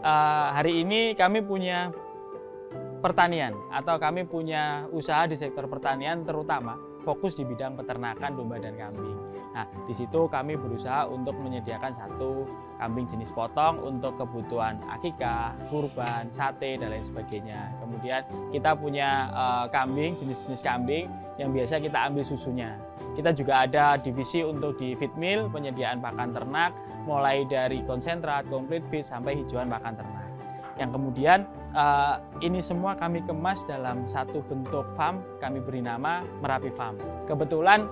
hari ini kami punya pertanian atau kami punya usaha di sektor pertanian, terutama fokus di bidang peternakan domba dan kambing. Nah, di situ kami berusaha untuk menyediakan satu kambing jenis potong untuk kebutuhan akikah, kurban, sate dan lain sebagainya. Kemudian kita punya kambing, jenis-jenis kambing yang biasa kita ambil susunya. Kita juga ada divisi untuk di feed mill, penyediaan pakan ternak, mulai dari konsentrat, complete feed sampai hijauan pakan ternak. Yang kemudian ini semua kami kemas dalam satu bentuk farm, kami beri nama Merapi Farm. Kebetulan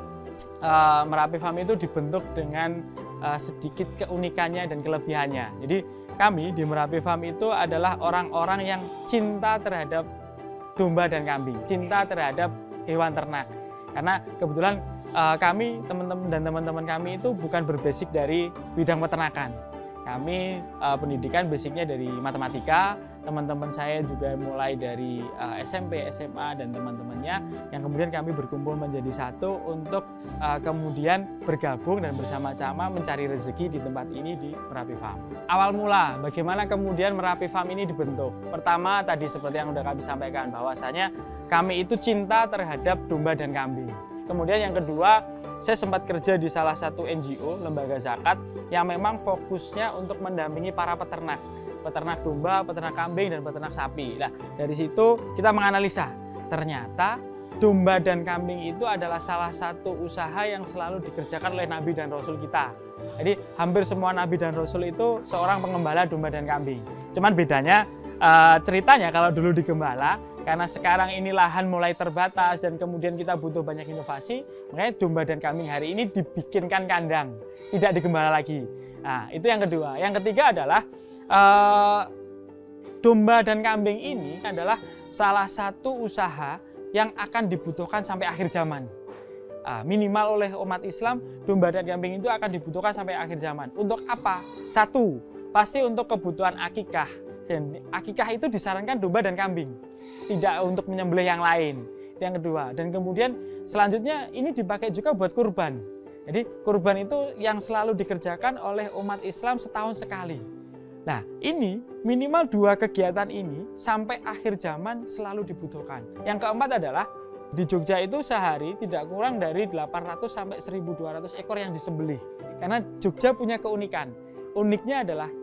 Merapi Farm itu dibentuk dengan sedikit keunikannya dan kelebihannya. Jadi kami di Merapi Farm itu adalah orang-orang yang cinta terhadap domba dan kambing, cinta terhadap hewan ternak. Karena kebetulan kami, teman-teman kami itu bukan berbasik dari bidang peternakan. Kami pendidikan basicnya dari matematika, teman-teman saya juga mulai dari SMP, SMA dan teman-temannya, yang kemudian kami berkumpul menjadi satu untuk kemudian bergabung dan bersama-sama mencari rezeki di tempat ini di Merapi Farm. Awal mula bagaimana kemudian Merapi Farm ini dibentuk? Pertama tadi seperti yang sudah kami sampaikan, bahwasanya kami itu cinta terhadap domba dan kambing. Kemudian yang kedua, saya sempat kerja di salah satu NGO, lembaga zakat, yang memang fokusnya untuk mendampingi para peternak domba, peternak kambing, dan peternak sapi. Nah, dari situ kita menganalisa, ternyata domba dan kambing itu adalah salah satu usaha yang selalu dikerjakan oleh Nabi dan Rasul kita. Jadi hampir semua Nabi dan Rasul itu seorang pengembala domba dan kambing. Cuman bedanya ceritanya kalau dulu di gembala, karena sekarang ini lahan mulai terbatas dan kemudian kita butuh banyak inovasi, makanya domba dan kambing hari ini dibikinkan kandang, tidak digembala lagi. Nah, itu yang kedua. Yang ketiga adalah domba dan kambing ini adalah salah satu usaha yang akan dibutuhkan sampai akhir zaman. Minimal oleh umat Islam, domba dan kambing itu akan dibutuhkan sampai akhir zaman. Untuk apa? Satu, pasti untuk kebutuhan akikah. Dan akikah itu disarankan domba dan kambing, tidak untuk menyembelih yang lain. Yang kedua, dan kemudian selanjutnya ini dipakai juga buat kurban. Jadi kurban itu yang selalu dikerjakan oleh umat Islam setahun sekali. Nah, ini minimal dua kegiatan ini sampai akhir zaman selalu dibutuhkan. Yang keempat adalah di Jogja itu sehari tidak kurang dari 800 sampai 1.200 ekor yang disembelih. Karena Jogja punya keunikan. Uniknya adalah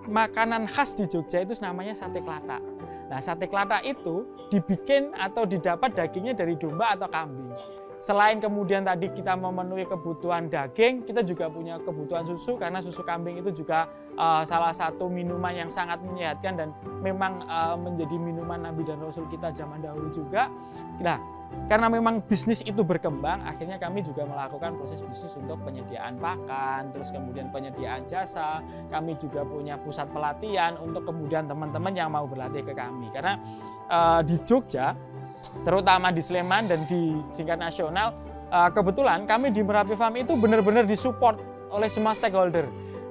makanan khas di Jogja itu namanya sate klatak. Nah, sate klatak itu dibikin atau didapat dagingnya dari domba atau kambing. Selain kemudian tadi kita memenuhi kebutuhan daging, kita juga punya kebutuhan susu, karena susu kambing itu juga salah satu minuman yang sangat menyehatkan dan memang menjadi minuman Nabi dan Rasul kita zaman dahulu juga. Nah, karena memang bisnis itu berkembang, akhirnya kami juga melakukan proses bisnis untuk penyediaan pakan, terus kemudian penyediaan jasa. Kami juga punya pusat pelatihan untuk kemudian teman-teman yang mau berlatih ke kami. Karena di Jogja, terutama di Sleman dan di tingkat nasional, kebetulan kami di Merapi Farm itu benar-benar disupport oleh semua stakeholder.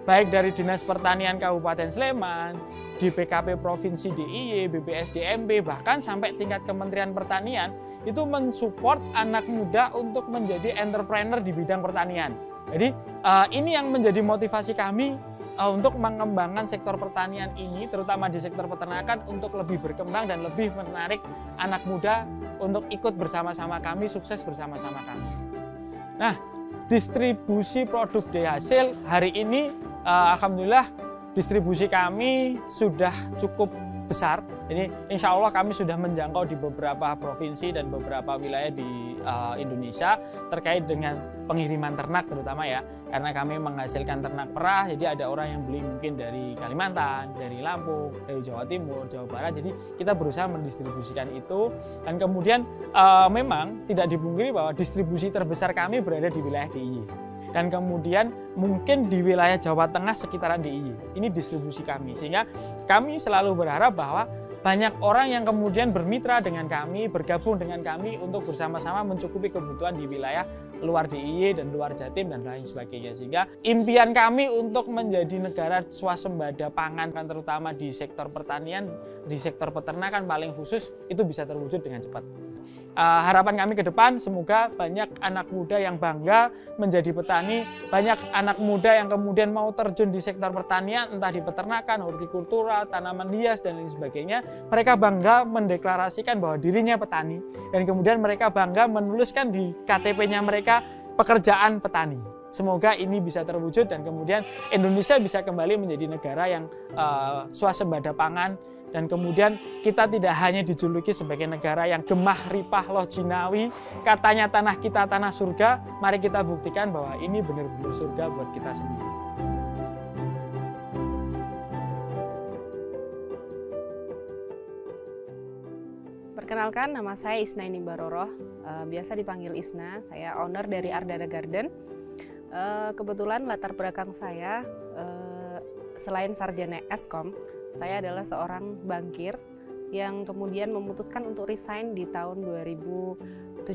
Baik dari Dinas Pertanian Kabupaten Sleman, di PKP Provinsi DIY, BPSDMB, bahkan sampai tingkat Kementerian Pertanian, itu mensupport anak muda untuk menjadi entrepreneur di bidang pertanian. Jadi ini yang menjadi motivasi kami untuk mengembangkan sektor pertanian ini, terutama di sektor peternakan, untuk lebih berkembang dan lebih menarik anak muda untuk ikut bersama-sama kami, sukses bersama-sama kami. Nah, distribusi produk dari hasil hari ini, alhamdulillah distribusi kami sudah cukup besar. Jadi insya Allah kami sudah menjangkau di beberapa provinsi dan beberapa wilayah di Indonesia terkait dengan pengiriman ternak terutama ya. Karena kami menghasilkan ternak perah, jadi ada orang yang beli mungkin dari Kalimantan, dari Lampung, dari Jawa Timur, Jawa Barat. Jadi kita berusaha mendistribusikan itu. Dan kemudian memang tidak dipungkiri bahwa distribusi terbesar kami berada di wilayah DIY. Dan kemudian mungkin di wilayah Jawa Tengah sekitaran DIY. Ini distribusi kami, sehingga kami selalu berharap bahwa banyak orang yang kemudian bermitra dengan kami, bergabung dengan kami untuk bersama-sama mencukupi kebutuhan di wilayah luar DIY dan luar Jatim dan lain sebagainya. Sehingga impian kami untuk menjadi negara swasembada pangan, terutama di sektor pertanian, di sektor peternakan paling khusus, itu bisa terwujud dengan cepat. harapan kami ke depan semoga banyak anak muda yang bangga menjadi petani, banyak anak muda yang kemudian mau terjun di sektor pertanian, entah di peternakan, hortikultura, tanaman hias, dan lain sebagainya. Mereka bangga mendeklarasikan bahwa dirinya petani, dan kemudian mereka bangga menuliskan di KTP-nya mereka pekerjaan petani. Semoga ini bisa terwujud dan kemudian Indonesia bisa kembali menjadi negara yang swasembada pangan, dan kemudian kita tidak hanya dijuluki sebagai negara yang gemah ripah loh jinawi, katanya tanah kita tanah surga. Mari kita buktikan bahwa ini benar-benar surga buat kita sendiri. Perkenalkan, nama saya Isnaini Baroroh, biasa dipanggil Isna. Saya owner dari Ardana Garden. Kebetulan latar belakang saya, selain sarjana Eskom, saya adalah seorang bankir yang kemudian memutuskan untuk resign di tahun 2017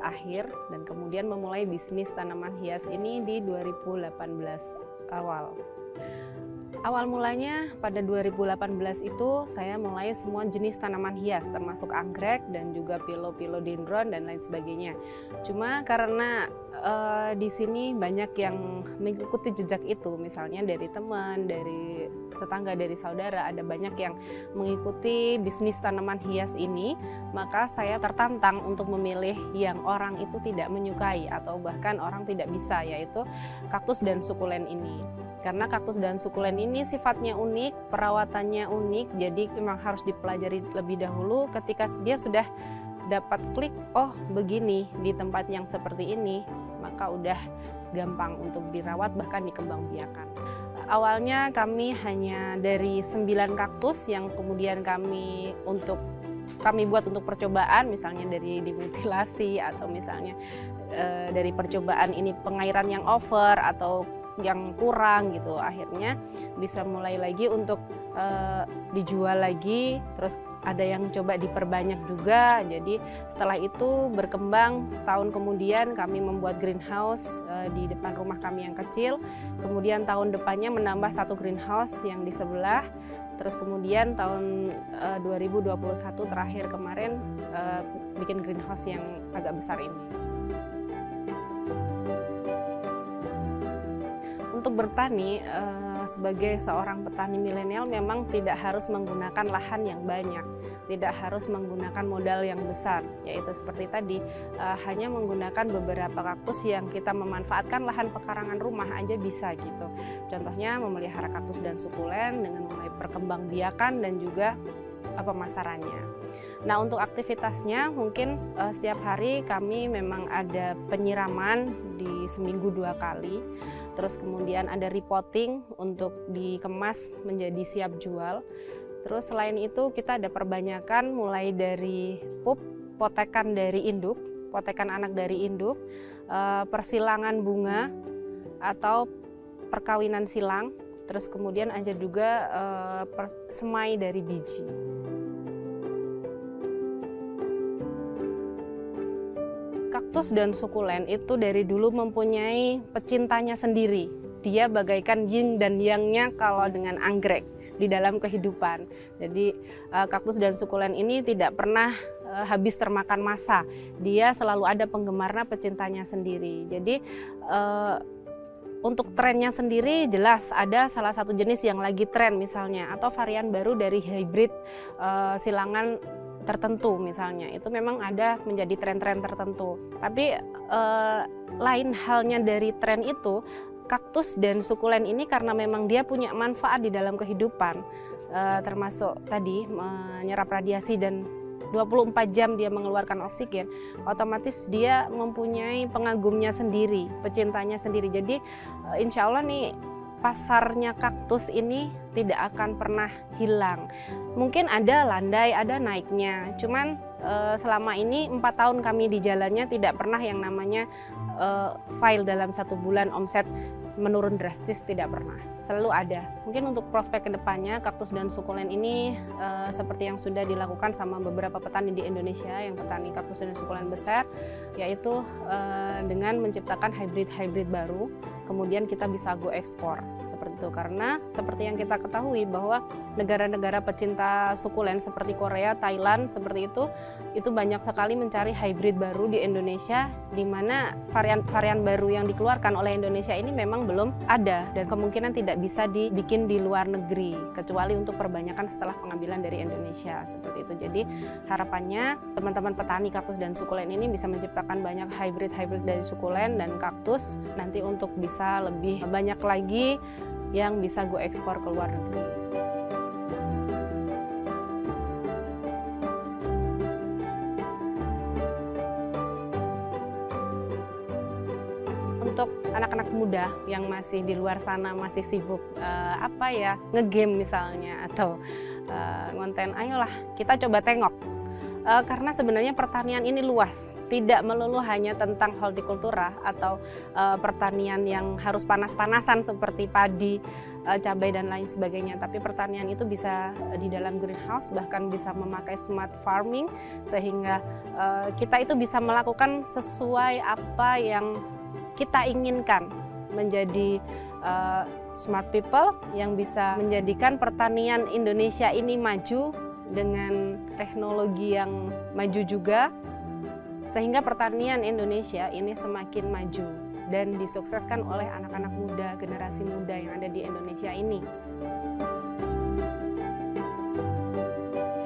akhir dan kemudian memulai bisnis tanaman hias ini di 2018 awal. Awal mulanya pada 2018 itu saya mulai semua jenis tanaman hias termasuk anggrek dan juga philodendron dan lain sebagainya. Cuma karena di sini banyak yang mengikuti jejak itu, misalnya dari teman, dari tetangga, dari saudara, ada banyak yang mengikuti bisnis tanaman hias ini, maka saya tertantang untuk memilih yang orang itu tidak menyukai atau bahkan orang tidak bisa, yaitu kaktus dan sukulen ini. Karena kaktus dan sukulen ini sifatnya unik, perawatannya unik, jadi memang harus dipelajari lebih dahulu. Ketika dia sudah dapat klik, oh begini di tempat yang seperti ini, maka udah gampang untuk dirawat bahkan dikembangbiakan. Awalnya kami hanya dari 9 kaktus yang kemudian kami buat untuk percobaan, misalnya dari dimutilasi atau misalnya dari percobaan ini pengairan yang over atau yang kurang gitu, akhirnya bisa mulai lagi untuk dijual lagi, terus ada yang coba diperbanyak juga. Jadi setelah itu berkembang, setahun kemudian kami membuat greenhouse di depan rumah kami yang kecil, kemudian tahun depannya menambah 1 greenhouse yang di sebelah, terus kemudian tahun 2021 terakhir kemarin bikin greenhouse yang agak besar ini. Untuk bertani, sebagai seorang petani milenial memang tidak harus menggunakan lahan yang banyak, tidak harus menggunakan modal yang besar, yaitu seperti tadi, hanya menggunakan beberapa kaktus yang kita memanfaatkan lahan pekarangan rumah aja bisa gitu. Contohnya memelihara kaktus dan sukulen dengan mulai perkembangbiakan dan juga pemasarannya. Nah, untuk aktivitasnya mungkin setiap hari kami memang ada penyiraman di seminggu 2 kali. Terus kemudian ada repotting untuk dikemas menjadi siap jual. Terus selain itu kita ada perbanyakan mulai dari pup, potekan dari induk, potekan anak dari induk, persilangan bunga atau perkawinan silang. Terus kemudian ada juga semai dari biji. Kaktus dan sukulen itu dari dulu mempunyai pecintanya sendiri. Dia bagaikan yin dan yang-nya kalau dengan anggrek di dalam kehidupan. Jadi kaktus dan sukulen ini tidak pernah habis termakan masa. Dia selalu ada penggemarnya, pecintanya sendiri. Jadi untuk trennya sendiri jelas ada salah satu jenis yang lagi tren misalnya, atau varian baru dari hybrid silangan tertentu misalnya, itu memang ada menjadi tren-tren tertentu. Tapi lain halnya dari tren itu, kaktus dan sukulen ini karena memang dia punya manfaat di dalam kehidupan, termasuk tadi menyerap radiasi dan 24 jam dia mengeluarkan oksigen, otomatis dia mempunyai pengagumnya sendiri, pecintanya sendiri. Jadi insya Allah nih pasarnya kaktus ini tidak akan pernah hilang. Mungkin ada landai, ada naiknya. Cuman selama ini 4 tahun kami di jalannya tidak pernah yang namanya fail dalam 1 bulan omset menurun drastis, tidak pernah. Selalu ada. Mungkin untuk prospek kedepannya kaktus dan sukulen ini seperti yang sudah dilakukan sama beberapa petani di Indonesia yang petani kaktus dan sukulen besar, yaitu dengan menciptakan hybrid-hybrid baru, kemudian kita bisa go ekspor. Seperti itu. Karena seperti yang kita ketahui bahwa negara-negara pecinta sukulen seperti Korea, Thailand seperti itu banyak sekali mencari hybrid baru di Indonesia, di mana varian-varian baru yang dikeluarkan oleh Indonesia ini memang belum ada dan kemungkinan tidak bisa dibikin di luar negeri kecuali untuk perbanyakan setelah pengambilan dari Indonesia seperti itu. Jadi harapannya teman-teman petani kaktus dan sukulen ini bisa menciptakan banyak hybrid dari sukulen dan kaktus nanti untuk bisa lebih banyak lagi yang bisa gue ekspor ke luar negeri. Untuk anak-anak muda yang masih di luar sana masih sibuk ngegame misalnya atau ngonten, ayolah kita coba tengok. Karena sebenarnya pertanian ini luas, tidak melulu hanya tentang hortikultura atau pertanian yang harus panas-panasan seperti padi, cabai dan lain sebagainya. Tapi pertanian itu bisa di dalam greenhouse, bahkan bisa memakai smart farming sehingga kita itu bisa melakukan sesuai apa yang kita inginkan, menjadi smart people yang bisa menjadikan pertanian Indonesia ini maju dengan teknologi yang maju juga, sehingga pertanian Indonesia ini semakin maju dan disukseskan oleh anak-anak muda, generasi muda yang ada di Indonesia ini.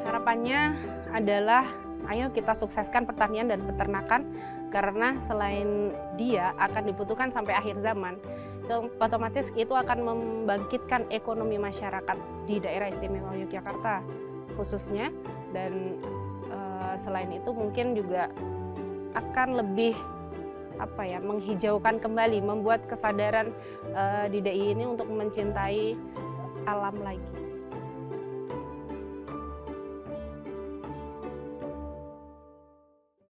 Harapannya adalah ayo kita sukseskan pertanian dan peternakan, karena selain dia akan dibutuhkan sampai akhir zaman, otomatis itu akan membangkitkan ekonomi masyarakat di daerah istimewa Yogyakarta khususnya, dan selain itu mungkin juga akan lebih menghijaukan kembali, membuat kesadaran di DI ini untuk mencintai alam lagi.